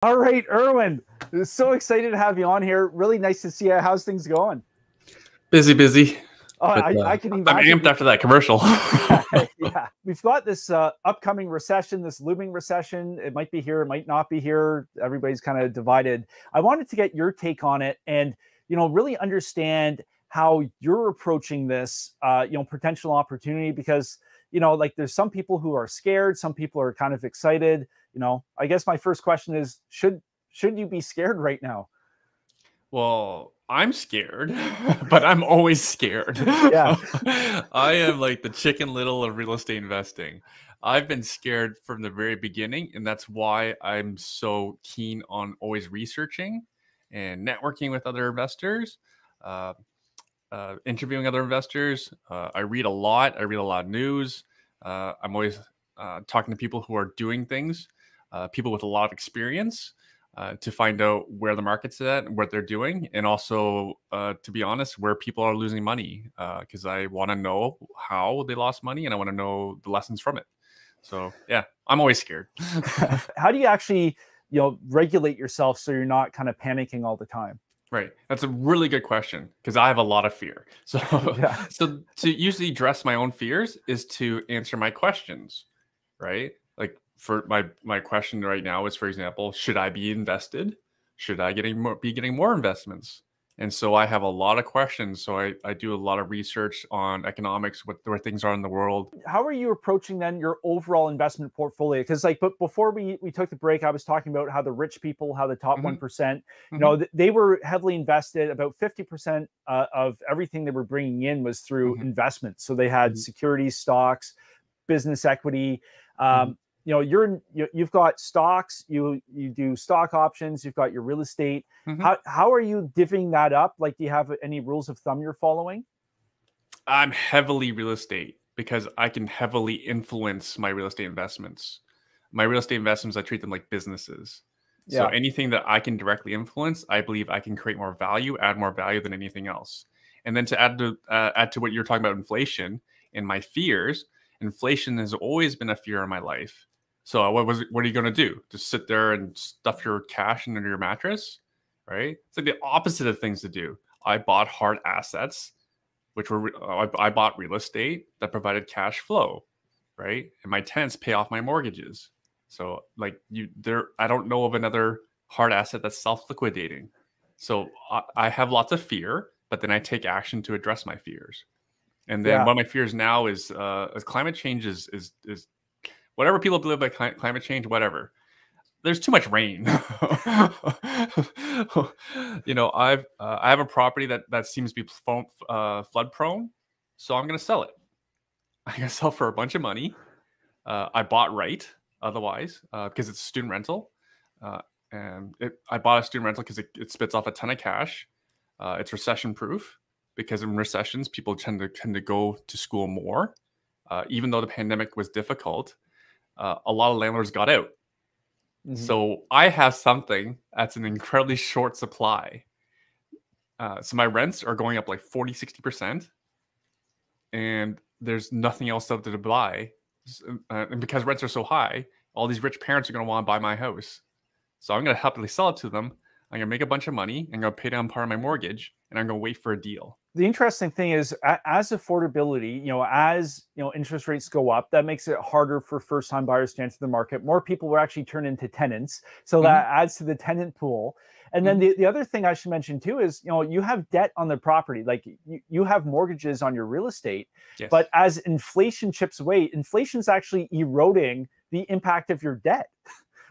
All right, Erwin, so excited to have you on here. Really nice to see you. How's things going? Busy. Oh, But I can I'm imagine. amped after that commercial. Yeah, we've got this upcoming recession, this looming recession. It might be here, it might not be here. Everybody's kind of divided. I wanted to get your take on it, and really understand how you're approaching this, potential opportunity. Because like there's some people who are scared, some people are kind of excited. I guess my first question is, should you be scared right now? Well, I'm scared, but I'm always scared. Yeah. I am like the Chicken Little of real estate investing. I've been scared from the very beginning, and that's why I'm so keen on always researching and networking with other investors, uh, interviewing other investors. I read a lot. I read a lot of news. I'm always talking to people who are doing things, people with a lot of experience, to find out where the market's at, what they're doing, and also, to be honest, where people are losing money. Because I want to know how they lost money, and I want to know the lessons from it. So yeah, I'm always scared. How do you actually, regulate yourself so you're not kind of panicking all the time? Right. That's a really good question because I have a lot of fear. So, Yeah. so to usually address my own fears is to answer my questions, right? Like for my question right now is, for example, should I be invested? Should I be getting more investments? And so I have a lot of questions. So I do a lot of research on economics, where things are in the world. How are you approaching then your overall investment portfolio? Because but before we took the break, I was talking about how the rich people, how the top Hmm. 1%, Hmm. they were heavily invested. About 50% of everything they were bringing in was through Hmm. investments. So they had Hmm. securities, stocks, business equity. Hmm. You've got stocks, you do stock options, you've got your real estate. Hmm. How are you divvying that up? Like, do you have any rules of thumb you're following? I'm heavily real estate because I can heavily influence my real estate investments. My real estate investments, I treat them like businesses. So Yeah. anything that I can directly influence, I believe I can create more value, add more value than anything else. And then to add to what you're talking about, inflation and my fears. Inflation has always been a fear in my life. So what are you going to do? Just sit there and stuff your cash under your mattress, right? It's like the opposite of things to do. I bought hard assets, which were I bought real estate that provided cash flow, right? And my tenants pay off my mortgages. So like I don't know of another hard asset that's self-liquidating. So I have lots of fear, but then I take action to address my fears. And then Yeah. one of my fears now is climate change is whatever people believe about climate change, whatever. There's too much rain. I have a property that seems to be flood prone, so I'm gonna sell it. I'm gonna sell for a bunch of money. I bought right, otherwise, because it's a student rental, uh, and I bought a student rental because it spits off a ton of cash. It's recession proof because in recessions people tend to go to school more. Even though the pandemic was difficult, a lot of landlords got out. Mhm. So I have something that's an incredibly short supply. So my rents are going up like 40, 60%, and there's nothing else out there to buy. And because rents are so high, all these rich parents are going to want to buy my house. So I'm going to happily sell it to them. I'm going to make a bunch of money. I'm going to pay down part of my mortgage, and I'm going to wait for a deal. The interesting thing is, as affordability, as interest rates go up, that makes it harder for first-time buyers to enter the market. More people will actually turn into tenants, so Hmm. that adds to the tenant pool. And then Hmm. the other thing I should mention too is, you have debt on the property, like you have mortgages on your real estate. Yes. But as inflation chips away, inflation's actually eroding the impact of your debt,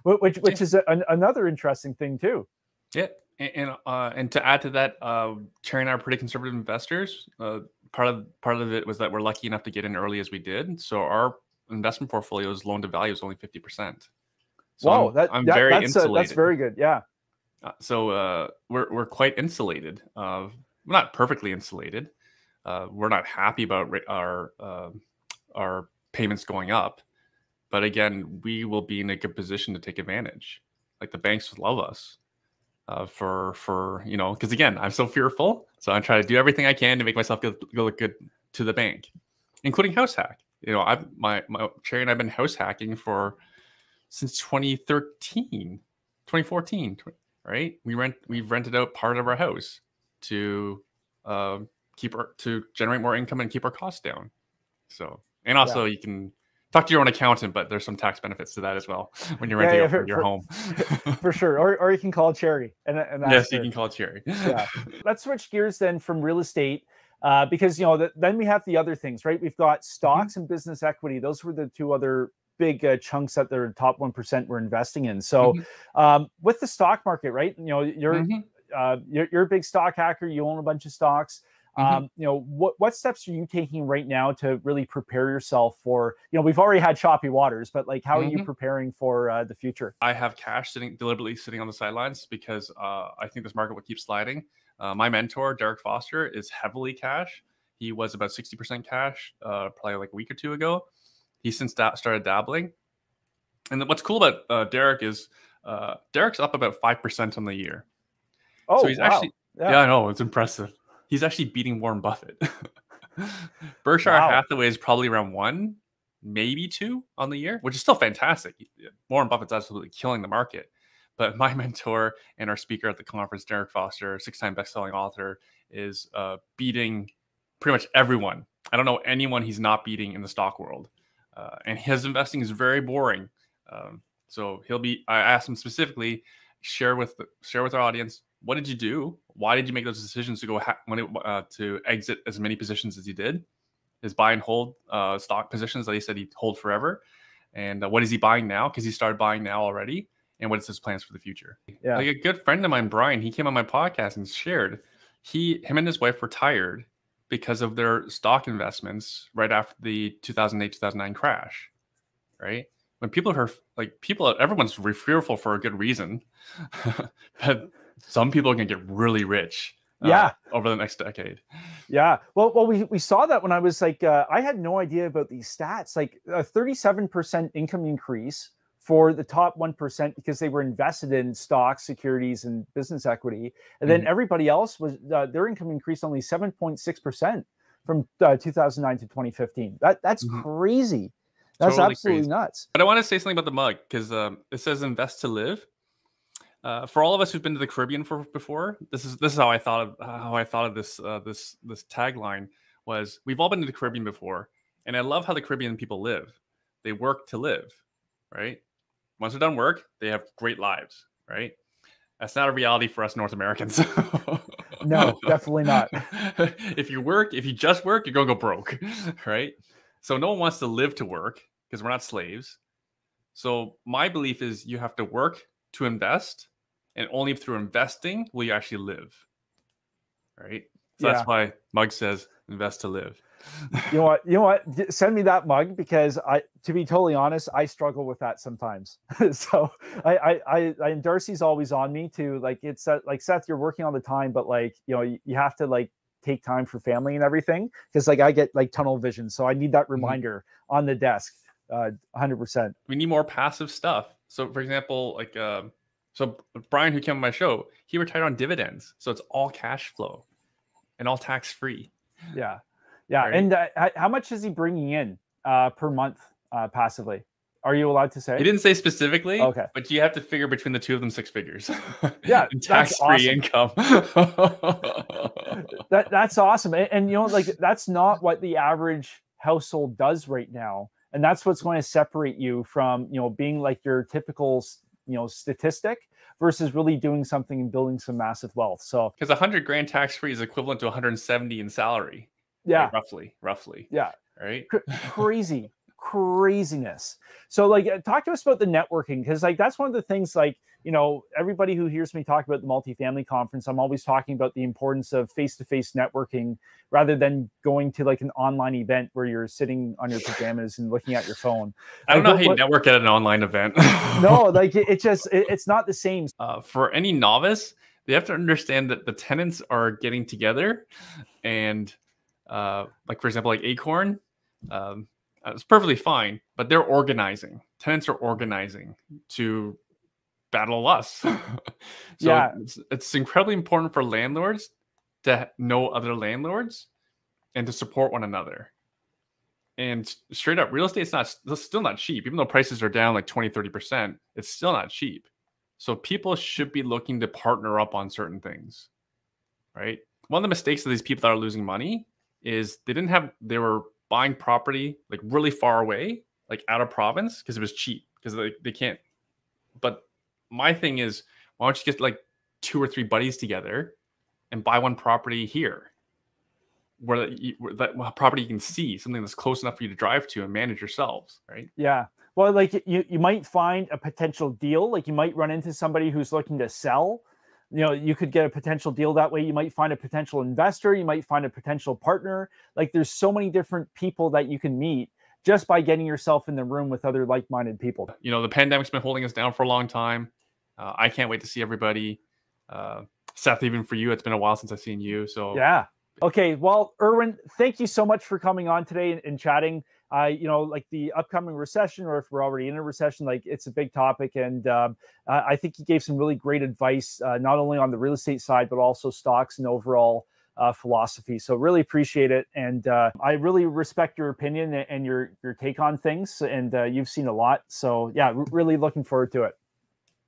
which Yeah. is another interesting thing too. Yeah. And to add to that, Cherry and I are pretty conservative investors. Part of it was that we're lucky enough to get in early as we did. So our investment portfolio's loan to value is only 50%. So Whoa, I'm very that's insulated. very good. Yeah. We're quite insulated. We're not perfectly insulated. We're not happy about our payments going up, but again, we will be in a good position to take advantage. Like the banks love us, for because again, I'm so fearful, so I try to do everything I can to make myself go look good to the bank, including house hack. I've my Cherry and I've been house hacking for since 2013. 2014, right? We've rented out part of our house to to generate more income and keep our costs down. So, and also you can talk to your own accountant, but there's some tax benefits to that as well when you're renting out from your home. For sure. Or you can call Cherry. And yes, you can call Cherry. Yeah. Let's switch gears then from real estate. Because, you know, then we have the other things, right? We've got stocks and business equity. Those were the two other big chunks that the top 1% we're investing in. So with the stock market, right? You know, you're a big stock hacker. You own a bunch of stocks. You know, what steps are you taking right now to really prepare yourself for, you know, we've already had choppy waters, but like, how are you preparing for the future? I have cash deliberately sitting on the sidelines because I think this market will keep sliding. My mentor, Derek Foster, is heavily cash. He was about 60% cash probably like a week or two ago. He's since started dabbling. And what's cool about Derek is Derek's up about 5% on the year. Oh, so he's actually, I know, it's impressive. He's actually beating Warren Buffett. Berkshire Hathaway is probably around 1, maybe 2 on the year, which is still fantastic. Warren Buffett's absolutely killing the market. But my mentor and our speaker at the conference, Derek Foster, 6-time best-selling author, is beating pretty much everyone. I don't know anyone he's not beating in the stock world. And his investing is very boring. So I asked him specifically, share with our audience, what did you do? Why did you make those decisions to go to exit as many positions as you did? His buy and hold stock positions that he said he'd hold forever. And what is he buying now? Because he started buying now already. And what is his plans for the future? Yeah. Like a good friend of mine, Brian, he came on my podcast and shared him and his wife retired because of their stock investments right after the 2008, 2009 crash, right? When people are everyone's fearful for a good reason, but some people can get really rich over the next decade. Yeah. Well, we saw that when I was like, I had no idea about these stats, like a 37% income increase for the top 1% because they were invested in stocks, securities, and business equity. And then everybody else was their income increased only 7.6% from 2009 to 2015. That's crazy. That's totally absolutely crazy. Nuts. But I want to say something about the mug because it says invest to live. For all of us who've been to the Caribbean before, this is how I thought of this tagline was we've all been to the Caribbean before, and I love how the Caribbean people live. They work to live, right? Once they're done work, they have great lives, right? That's not a reality for us North Americans. No, definitely not. If you just work, you're gonna go broke, right? So no one wants to live to work because we're not slaves. So my belief is you have to work to invest, and only through investing will you actually live, right? So that's why Mug says invest to live. You know what? Send me that mug because to be totally honest, I struggle with that sometimes. So I Darcy's always on me to like, it's like, Seth, you're working all the time, but like, you know, you have to like take time for family and everything. Cause like I get like tunnel vision. So I need that reminder on the desk. 100%. We need more passive stuff. So for example, like, so Brian, who came on my show, he retired on dividends. So it's all cash flow and all tax-free. Yeah. Yeah. Right? And how much is he bringing in per month passively? Are you allowed to say? He didn't say specifically. Okay. But you have to figure between the two of them 6 figures. Yeah. Tax-free income. That's awesome. And, you know, like that's not what the average household does right now. And that's what's going to separate you from, you know, being like your typical, you know, statistic versus really doing something and building some massive wealth. So because $100,000 tax-free is equivalent to 170 in salary. Yeah. Right? Roughly. Yeah. Right. Craziness. So like, talk to us about the networking. Cause like, that's one of the things, like, you know, everybody who hears me talk about the multifamily conference, I'm always talking about the importance of face-to-face networking rather than going to like an online event where you're sitting on your pajamas and looking at your phone. I don't know how you network at an online event. No, like it's not the same. For any novice, they have to understand that the tenants are getting together and like, for example, like Acorn, it's perfectly fine, but they're organizing. Tenants are organizing to battle us. So it's incredibly important for landlords to know other landlords and to support one another. And straight up, real estate is still not cheap. Even though prices are down like 20, 30%, it's still not cheap. So people should be looking to partner up on certain things, right? One of the mistakes of these people that are losing money is they were buying property like really far away, like out of province because it was cheap because they can't. But my thing is, why don't you get like 2 or 3 buddies together and buy one property here where that property you can see, something that's close enough for you to drive to and manage yourselves, right? Yeah. Well, like you might find a potential deal. Like you might run into somebody who's looking to sell. You know, you could get a potential deal that way. You might find a potential investor. You might find a potential partner. Like there's so many different people that you can meet just by getting yourself in the room with other like-minded people. You know, the pandemic's been holding us down for a long time. I can't wait to see everybody. Seth, even for you, it's been a while since I've seen you. So yeah. Okay. Well, Erwin, thank you so much for coming on today and chatting. You know, like the upcoming recession, or if we're already in a recession, like it's a big topic. And I think you gave some really great advice, not only on the real estate side, but also stocks and overall philosophy. So really appreciate it. And I really respect your opinion and your take on things. And you've seen a lot. So yeah, really looking forward to it.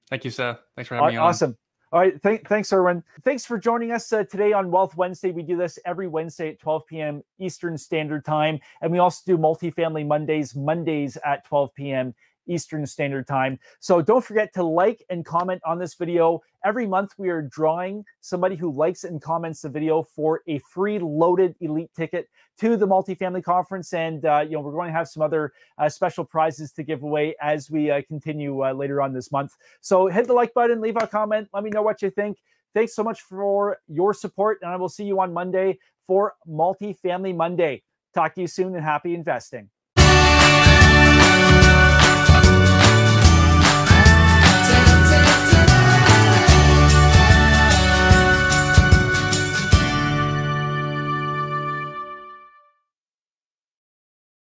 Thank you, Seth. Thanks for having me on. Awesome. All right. Thanks, Erwin. Thanks for joining us today on Wealth Wednesday. We do this every Wednesday at 12 p.m. Eastern Standard Time. And we also do Multifamily Mondays at 12 p.m. Eastern Standard Time. So don't forget to like and comment on this video. Every month we are drawing somebody who likes and comments the video for a free loaded elite ticket to the Multifamily Conference. And you know, we're going to have some other special prizes to give away as we continue later on this month. So hit the like button, leave a comment, let me know what you think. Thanks so much for your support, and I will see you on Monday for Multifamily Monday. Talk to you soon, and happy investing.